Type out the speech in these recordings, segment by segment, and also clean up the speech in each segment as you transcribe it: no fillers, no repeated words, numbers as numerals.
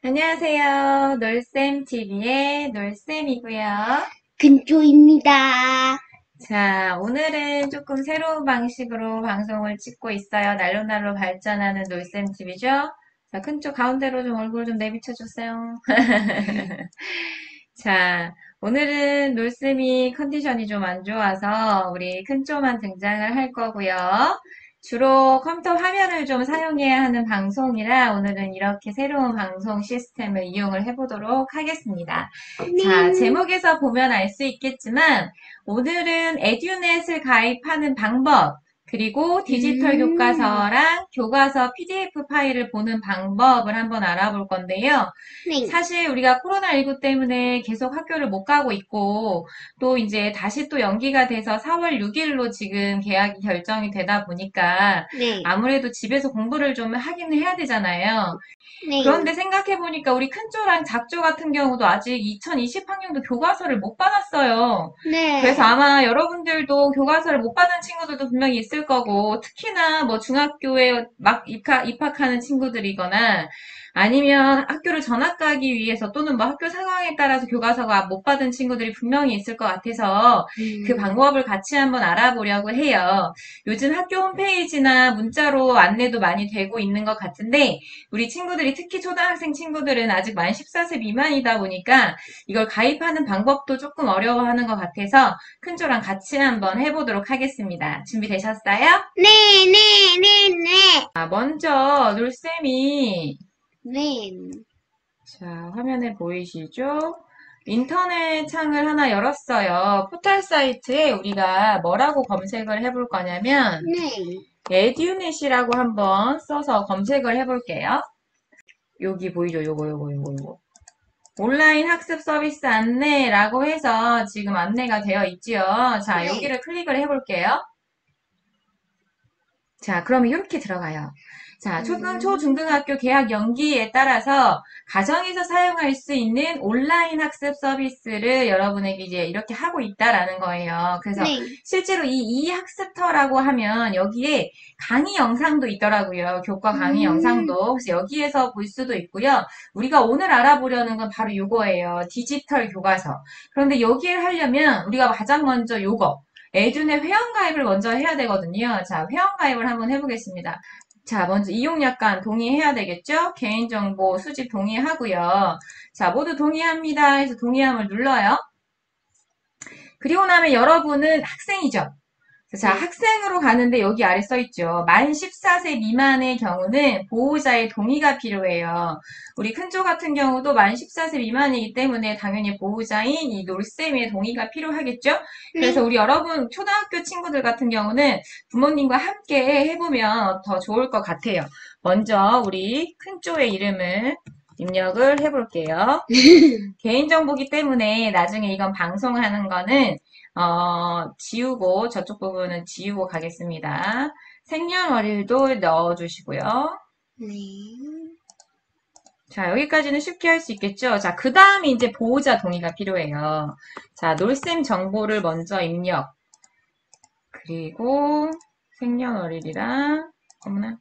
안녕하세요. 놀쌤TV의 놀쌤이고요. 근조입니다. 자, 오늘은 조금 새로운 방식으로 방송을 찍고 있어요. 날로날로 발전하는 놀쌤TV죠. 자, 큰쪽 가운데로 좀 얼굴 좀 내비쳐주세요. 자, 오늘은 놀쌤이 컨디션이 좀 안 좋아서 우리 큰쪽만 등장을 할 거고요. 주로 컴퓨터 화면을 좀 사용해야 하는 방송이라 오늘은 이렇게 새로운 방송 시스템을 이용을 해보도록 하겠습니다. 자, 네. 제목에서 보면 알 수 있겠지만 오늘은 에듀넷을 가입하는 방법, 그리고 디지털 음, 교과서랑 교과서 PDF 파일을 보는 방법을 한번 알아볼 건데요. 네. 사실 우리가 코로나19 때문에 계속 학교를 못 가고 있고, 또 이제 다시 또 연기가 돼서 4월 6일로 지금 개학이 결정이 되다 보니까 네. 아무래도 집에서 공부를 좀 하긴 해야 되잖아요. 네. 그런데 생각해보니까 우리 큰조랑 작조 같은 경우도 아직 2020학년도 교과서를 못 받았어요. 그래서 네. 아마 여러분들도 교과서를 못 받은 친구들도 분명히 있을 거고, 특히나 뭐 중학교에 막 입학하는 친구들이거나, 아니면 학교를 전학 가기 위해서 또는 뭐 학교 상황에 따라서 교과서가 못 받은 친구들이 분명히 있을 것 같아서 그 음, 방법을 같이 한번 알아보려고 해요. 요즘 학교 홈페이지나 문자로 안내도 많이 되고 있는 것 같은데, 우리 친구들이 특히 초등학생 친구들은 아직 만 14세 미만이다 보니까 이걸 가입하는 방법도 조금 어려워하는 것 같아서 큰조랑 같이 한번 해보도록 하겠습니다. 준비되셨어요? 네, 네, 네, 네. 자, 먼저 놀쌤이 네. 자, 화면에 보이시죠? 인터넷 창을 하나 열었어요. 포털 사이트에 우리가 뭐라고 검색을 해볼 거냐면 네. 에듀넷이라고 한번 써서 검색을 해볼게요. 여기 보이죠? 요거. 온라인 학습 서비스 안내라고 해서 지금 안내가 되어 있지요. 자, 네. 여기를 클릭을 해볼게요. 자, 그러면 이렇게 들어가요. 자, 음, 초중등학교 개학 연기에 따라서 가정에서 사용할 수 있는 온라인 학습 서비스를 여러분에게 이제 이렇게 하고 있다라는 거예요. 그래서 네. 실제로 이 학습터라고 하면 여기에 강의 영상도 있더라고요. 교과 강의 음, 영상도. 그래서 여기에서 볼 수도 있고요. 우리가 오늘 알아보려는 건 바로 요거예요. 디지털 교과서. 그런데 여기를 하려면 우리가 가장 먼저 요거. 에듀네 회원가입을 먼저 해야 되거든요. 자, 회원가입을 한번 해보겠습니다. 자, 먼저 이용약관 동의해야 되겠죠? 개인정보 수집 동의하고요. 자, 모두 동의합니다 해서 동의함을 눌러요. 그리고 나면 여러분은 학생이죠? 자, 네. 학생으로 가는데 여기 아래 써 있죠. 만 14세 미만의 경우는 보호자의 동의가 필요해요. 우리 큰조 같은 경우도 만 14세 미만이기 때문에 당연히 보호자인 이 놀쌤의 동의가 필요하겠죠? 그래서 네. 우리 여러분 초등학교 친구들 같은 경우는 부모님과 함께 해보면 더 좋을 것 같아요. 먼저 우리 큰조의 이름을 입력을 해볼게요. 개인정보기 때문에 나중에 이건 방송하는 거는 지우고 저쪽 부분은 지우고 가겠습니다. 생년월일도 넣어주시고요. 네. 자, 여기까지는 쉽게 할 수 있겠죠? 자, 그 다음에 이제 보호자 동의가 필요해요. 자, 놀셈 정보를 먼저 입력. 그리고 생년월일이랑, 어머나.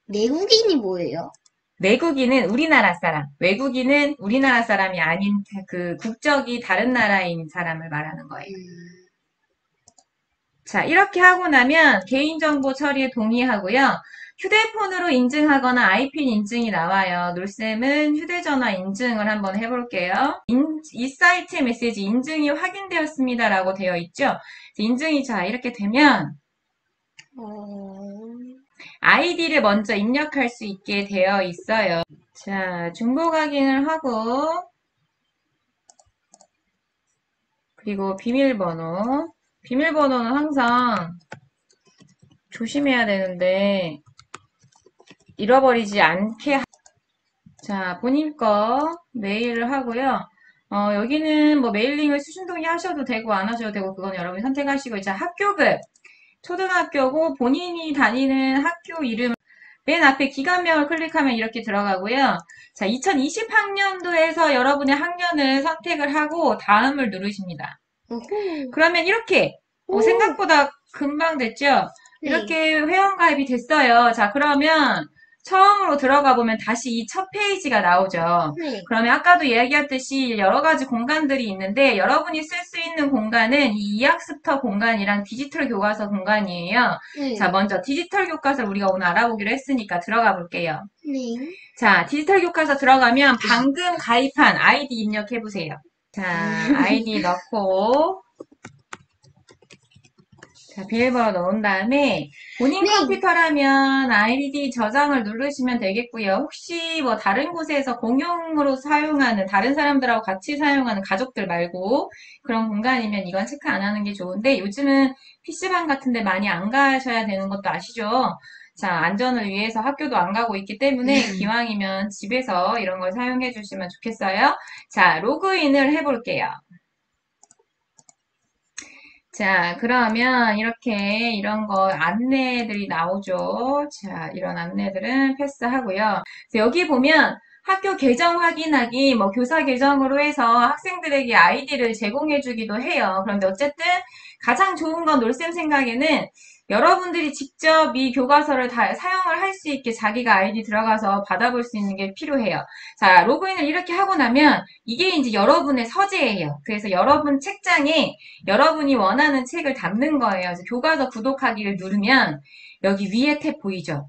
내국인이 뭐예요? 내국인은 우리나라 사람, 외국인은 우리나라 사람이 아닌 그 국적이 다른 나라인 사람을 말하는 거예요. 음, 자, 이렇게 하고 나면 개인정보 처리에 동의하고요. 휴대폰으로 인증하거나 아이핀 인증이 나와요. 놀쌤은 휴대전화 인증을 한번 해볼게요. 이 사이트의 메시지 인증이 확인되었습니다라고 되어 있죠. 인증이 자, 이렇게 되면 어, 아이디를 먼저 입력할 수 있게 되어 있어요. 자, 중복 확인을 하고 그리고 비밀번호. 비밀번호는 항상 조심해야 되는데 잃어버리지 않게 자, 본인 거 메일을 하고요. 여기는 뭐 메일링을 수신동의 하셔도 되고 안 하셔도 되고 그건 여러분이 선택하시고 자, 학교급 초등학교고 본인이 다니는 학교 이름 맨 앞에 기간명을 클릭하면 이렇게 들어가고요. 자, 2020학년도에서 여러분의 학년을 선택을 하고 다음을 누르십니다. 오호. 그러면 이렇게 오, 생각보다 금방 됐죠? 네. 이렇게 회원가입이 됐어요. 자, 그러면 처음으로 들어가 보면 다시 이 첫 페이지가 나오죠. 네. 그러면 아까도 이야기했듯이 여러 가지 공간들이 있는데 여러분이 쓸 수 있는 공간은 이 이학습터 공간이랑 디지털 교과서 공간이에요. 네. 자, 먼저 디지털 교과서를 우리가 오늘 알아보기로 했으니까 들어가 볼게요. 네. 자, 디지털 교과서 들어가면 방금 가입한 아이디 입력해 보세요. 자, 아이디 넣고 자, 비밀번호 넣은 다음에 본인 네. 컴퓨터라면 아이디 저장을 누르시면 되겠고요. 혹시 뭐 다른 곳에서 공용으로 사용하는 다른 사람들하고 같이 사용하는 가족들 말고 그런 공간이면 이건 체크 안 하는 게 좋은데 요즘은 PC방 같은 데 많이 안 가셔야 되는 것도 아시죠? 자, 안전을 위해서 학교도 안 가고 있기 때문에 기왕이면 집에서 이런 걸 사용해 주시면 좋겠어요. 자, 로그인을 해볼게요. 자, 그러면 이렇게 이런 거 안내들이 나오죠. 자, 이런 안내들은 패스하고요. 여기 보면 학교 계정 확인하기, 뭐 교사 계정으로 해서 학생들에게 아이디를 제공해 주기도 해요. 그런데 어쨌든 가장 좋은 건 놀쌤 생각에는 여러분들이 직접 이 교과서를 다 사용을 할 수 있게 자기가 아이디 들어가서 받아볼 수 있는 게 필요해요. 자, 로그인을 이렇게 하고 나면 이게 이제 여러분의 서재예요. 그래서 여러분 책장에 여러분이 원하는 책을 담는 거예요. 그래서 교과서 구독하기를 누르면 여기 위에 탭 보이죠?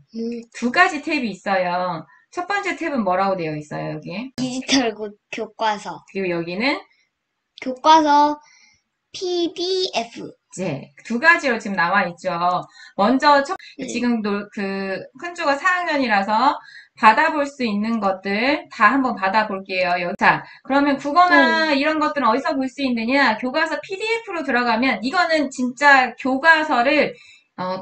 두 가지 탭이 있어요. 첫 번째 탭은 뭐라고 되어 있어요, 여기에? 디지털 교과서. 그리고 여기는 교과서 PDF. 이제 두 가지로 지금 나와 있죠. 먼저 네. 지금 큰주가 4학년이라서 받아볼 수 있는 것들 다 한번 받아볼게요. 자, 그러면 국어나 이런 것들은 어디서 볼 수 있느냐? 교과서 PDF로 들어가면 이거는 진짜 교과서를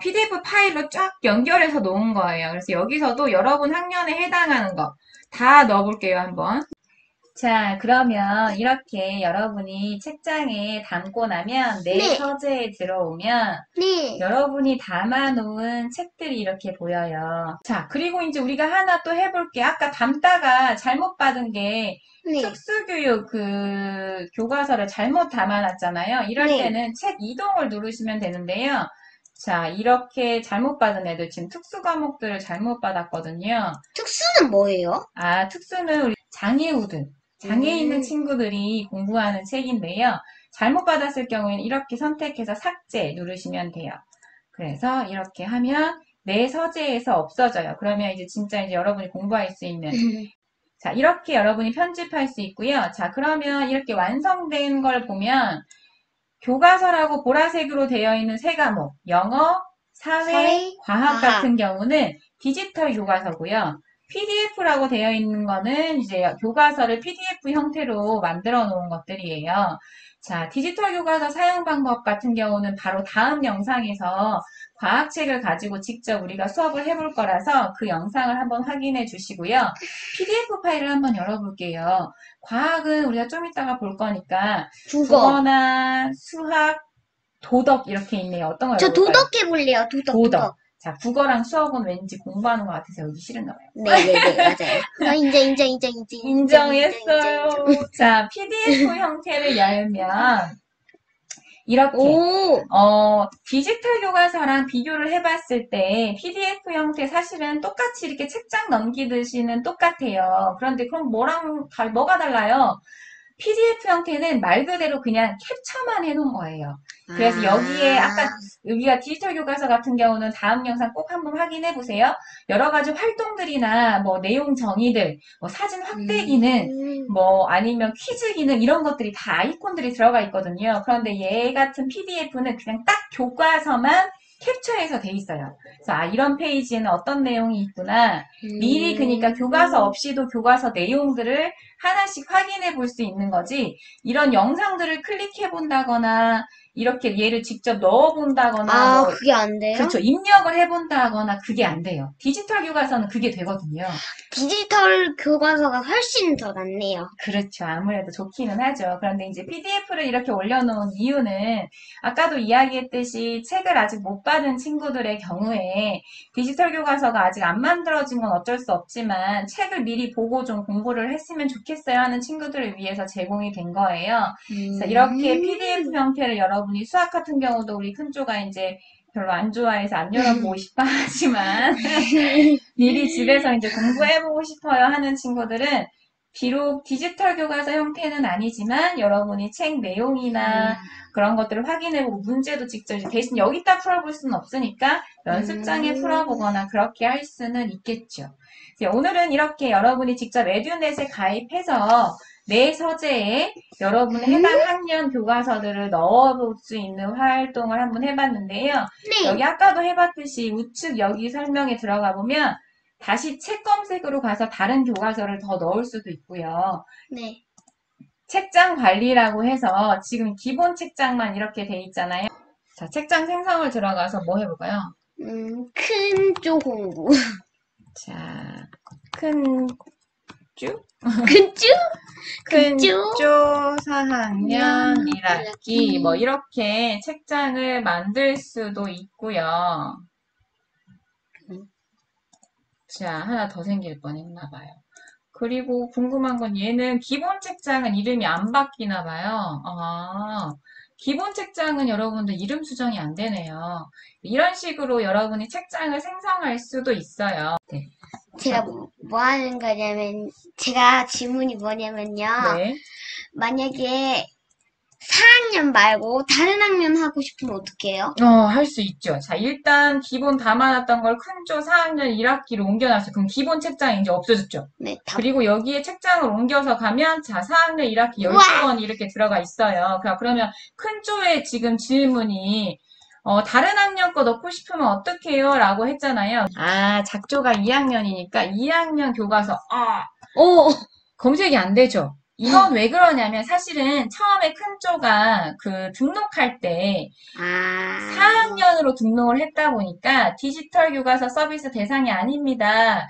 PDF 파일로 쫙 연결해서 놓은 거예요. 그래서 여기서도 여러분 학년에 해당하는 거 다 넣어볼게요, 한번. 자, 그러면 이렇게 여러분이 책장에 담고 나면 내 네. 서재에 들어오면 네. 여러분이 담아놓은 책들이 이렇게 보여요. 자, 그리고 이제 우리가 하나 또 해볼게. 아까 담다가 잘못 받은 게 네. 특수교육 교과서를 잘못 담아놨잖아요. 이럴 네. 때는 책 이동을 누르시면 되는데요. 자, 이렇게 잘못 받은 애들 지금 특수 과목들을 잘못 받았거든요. 특수는 뭐예요? 아, 특수는 우리 장애 있는 친구들이 공부하는 책인데요. 잘못 받았을 경우에는 이렇게 선택해서 삭제 누르시면 돼요. 그래서 이렇게 하면 내 서재에서 없어져요. 그러면 이제 진짜 이제 여러분이 공부할 수 있는. 자, 이렇게 여러분이 편집할 수 있고요. 자, 그러면 이렇게 완성된 걸 보면 교과서라고 보라색으로 되어 있는 세 과목, 영어, 사회, 과학 같은 경우는 디지털 교과서고요. PDF라고 되어 있는 거는 이제 교과서를 PDF 형태로 만들어 놓은 것들이에요. 자, 디지털 교과서 사용 방법 같은 경우는 바로 다음 영상에서 과학책을 가지고 직접 우리가 수업을 해볼 거라서 그 영상을 한번 확인해 주시고요. PDF 파일을 한번 열어볼게요. 과학은 우리가 좀 이따가 볼 거니까 국어. 국어나 수학, 도덕 이렇게 있네요. 어떤 걸 저 열어볼까요? 도덕 해볼래요. 도덕. 자, 국어랑 수학은 왠지 공부하는 것 같아서 여기 싫은가 봐요. 네네네, 맞아요. 인정. 인정했어요. 자, PDF 형태를 열면 이렇게 오, 디지털 교과서랑 비교를 해봤을 때 PDF 형태 사실은 똑같이 이렇게 책장 넘기듯이는 똑같아요. 그런데 그럼 뭐가 달라요? PDF 형태는 말 그대로 그냥 캡처만 해놓은 거예요. 그래서 여기에 아까 여기가 디지털 교과서 같은 경우는 다음 영상 꼭 한번 확인해 보세요. 여러 가지 활동들이나 뭐 내용 정의들, 뭐 사진 확대 기능, 뭐 아니면 퀴즈 기능 이런 것들이 다 아이콘들이 들어가 있거든요. 그런데 얘 같은 PDF는 그냥 딱 교과서만 캡처해서 돼 있어요. 그래서 이런 페이지에는 어떤 내용이 있구나. 미리 그러니까 교과서 없이도 교과서 내용들을 하나씩 확인해 볼 수 있는 거지. 이런 영상들을 클릭해 본다거나 이렇게 얘를 직접 넣어 본다거나 그게 안 돼요? 그렇죠. 입력을 해 본다거나 그게 안 돼요. 디지털 교과서는 그게 되거든요. 디지털 교과서가 훨씬 더 낫네요. 그렇죠. 아무래도 좋기는 하죠. 그런데 이제 PDF를 이렇게 올려놓은 이유는 아까도 이야기했듯이 책을 아직 못 받은 친구들의 경우에 디지털 교과서가 아직 안 만들어진 건 어쩔 수 없지만 책을 미리 보고 좀 공부를 했으면 좋겠어요. 좋겠어요 하는 친구들을 위해서 제공이 된 거예요. 그래서 이렇게 PDF 형태를 여러분이 수학 같은 경우도 우리 큰조가 이제 별로 안 좋아해서 안 열어보고 싶어 하지만 미리 집에서 이제 공부해보고 싶어요 하는 친구들은 비록 디지털 교과서 형태는 아니지만 여러분이 책 내용이나 그런 것들을 확인해보고 문제도 직접 이제 대신 여기다 풀어볼 수는 없으니까 연습장에 풀어보거나 그렇게 할 수는 있겠죠. 오늘은 이렇게 여러분이 직접 에듀넷에 가입해서 내 서재에 여러분의 해당 학년 교과서들을 넣어볼 수 있는 활동을 한번 해봤는데요. 네. 여기 아까도 해봤듯이 우측 여기 설명에 들어가 보면 다시 책 검색으로 가서 다른 교과서를 더 넣을 수도 있고요. 네. 책장 관리라고 해서 지금 기본 책장만 이렇게 돼 있잖아요. 자, 책장 생성을 들어가서 뭐 해볼까요? 큰 조 공부. 자, 큰 쭈? 큰 조? 큰 쭈? 쪼 4학년 1학기 뭐 이렇게 책장을 만들 수도 있고요. 자, 하나 더 생길 뻔했나 봐요. 그리고 궁금한 건 얘는 기본 책장은 이름이 안 바뀌나 봐요. 기본 책장은 여러분들 이름 수정이 안 되네요. 이런 식으로 여러분이 책장을 생성할 수도 있어요. 네. 제가 뭐 하는 거냐면, 제가 질문이 뭐냐면요. 네. 만약에 4학년 말고 다른 학년 하고 싶으면 어떻게 해요? 할 수 있죠. 자, 일단 기본 담아놨던 걸 큰조 4학년 1학기로 옮겨놨어요. 그럼 기본 책장이 이제 없어졌죠. 네, 그리고 여기에 책장을 옮겨서 가면 자, 4학년 1학기 12권이 이렇게 들어가 있어요. 그러면 큰조의 지금 질문이 다른 학년 거 넣고 싶으면 어떻게 해요? 라고 했잖아요. 작조가 2학년이니까 2학년 교과서 오! 검색이 안 되죠. 이건 왜 그러냐면 사실은 처음에 큰조가 그 등록할 때 4학년으로 등록을 했다 보니까 디지털 교과서 서비스 대상이 아닙니다.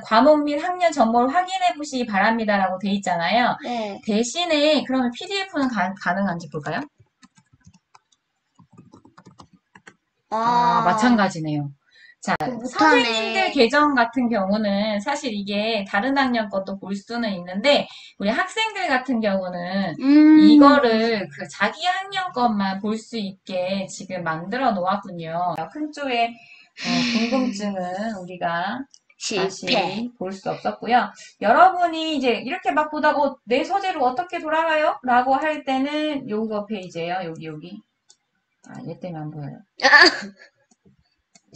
과목 및 학년 정보를 확인해 보시기 바랍니다라고 돼 있잖아요. 네. 대신에 그러면 PDF는 가능한지 볼까요? 마찬가지네요. 자, 선생님들 계정 같은 경우는 사실 이게 다른 학년 것도 볼 수는 있는데 우리 학생들 같은 경우는 이거를 그 자기 학년 것만 볼 수 있게 지금 만들어 놓았군요. 큰조의 궁금증은 우리가 다시 볼 수 없었고요. 여러분이 이제 이렇게 막 보다가 내 서재로 어떻게 돌아가요? 라고 할 때는 요거 페이지예요. 여기. 얘 때문에 안 보여요.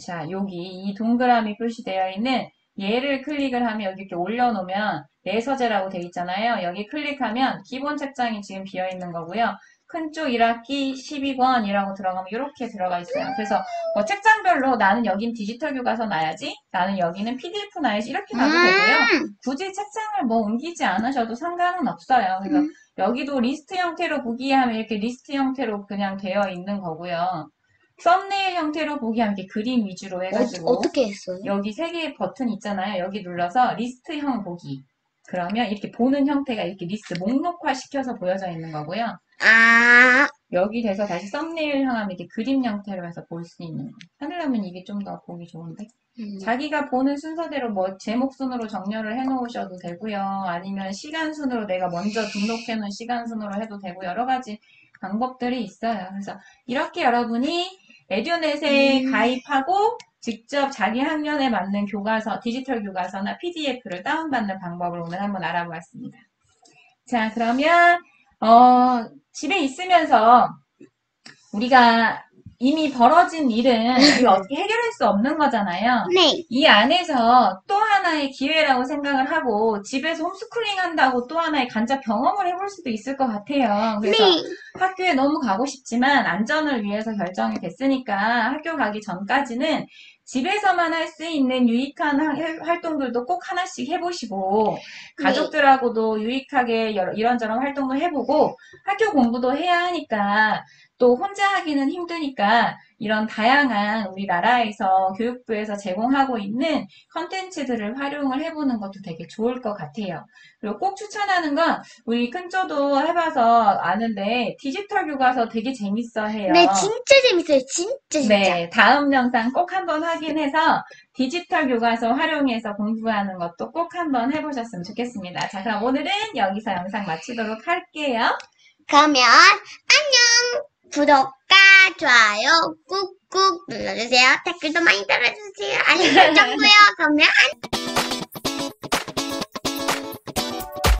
자, 여기 이 동그라미 표시되어 있는 얘를 클릭을 하면 여기 이렇게 올려놓으면 내 서재라고 되어 있잖아요. 여기 클릭하면 기본 책장이 지금 비어 있는 거고요. 큰쪽 1학기 12권이라고 들어가면 이렇게 들어가 있어요. 그래서 뭐 책장별로 나는 여긴 디지털 교과서 놔야지, 나는 여기는 PDF 놔야지 이렇게 놔도 되고요. 굳이 책장을 뭐 옮기지 않으셔도 상관은 없어요. 그래서 여기도 리스트 형태로 보기 하면 이렇게 리스트 형태로 그냥 되어 있는 거고요. 썸네일 형태로 보기 하면 이렇게 그림 위주로 해가지고 어떻게 했어요? 여기 세 개의 버튼 있잖아요. 여기 눌러서 리스트형 보기. 그러면 이렇게 보는 형태가 이렇게 리스트 목록화 시켜서 보여져 있는 거고요. 여기 돼서 다시 썸네일 향하면 이렇게 그림 형태로 해서 볼 수 있는 거. 하려면 이게 좀 더 보기 좋은데. 자기가 보는 순서대로 뭐 제목 순으로 정렬을 해놓으셔도 되고요. 아니면 시간 순으로 내가 먼저 등록해놓은 시간 순으로 해도 되고 여러 가지 방법들이 있어요. 그래서 이렇게 여러분이 에듀넷에 가입하고 직접 자기 학년에 맞는 교과서, 디지털 교과서나 PDF를 다운받는 방법을 오늘 한번 알아보았습니다. 자, 그러면 집에 있으면서 우리가 이미 벌어진 일은 우리가 어떻게 해결할 수 없는 거잖아요. 네. 이 안에서 또 하나의 기회라고 생각을 하고 집에서 홈스쿨링 한다고 또 하나의 간접 경험을 해볼 수도 있을 것 같아요. 그래서 학교에 너무 가고 싶지만 안전을 위해서 결정이 됐으니까 학교 가기 전까지는 집에서만 할 수 있는 유익한 활동들도 꼭 하나씩 해보시고 가족들하고도 유익하게 이런저런 활동도 해보고 학교 공부도 해야 하니까 또 혼자 하기는 힘드니까 이런 다양한 우리나라에서 교육부에서 제공하고 있는 컨텐츠들을 활용을 해보는 것도 되게 좋을 것 같아요. 그리고 꼭 추천하는 건 우리 큰조도 해봐서 아는데 디지털 교과서 되게 재밌어 해요. 네, 진짜 재밌어요. 진짜. 네, 다음 영상 꼭 한번 확인해서 디지털 교과서 활용해서 공부하는 것도 꼭 한번 해보셨으면 좋겠습니다. 자, 그럼 오늘은 여기서 영상 마치도록 할게요. 그러면 안녕. 구독과 좋아요 꾹꾹 눌러주세요. 댓글도 많이 달아주세요. 알림 설정도요. 그러면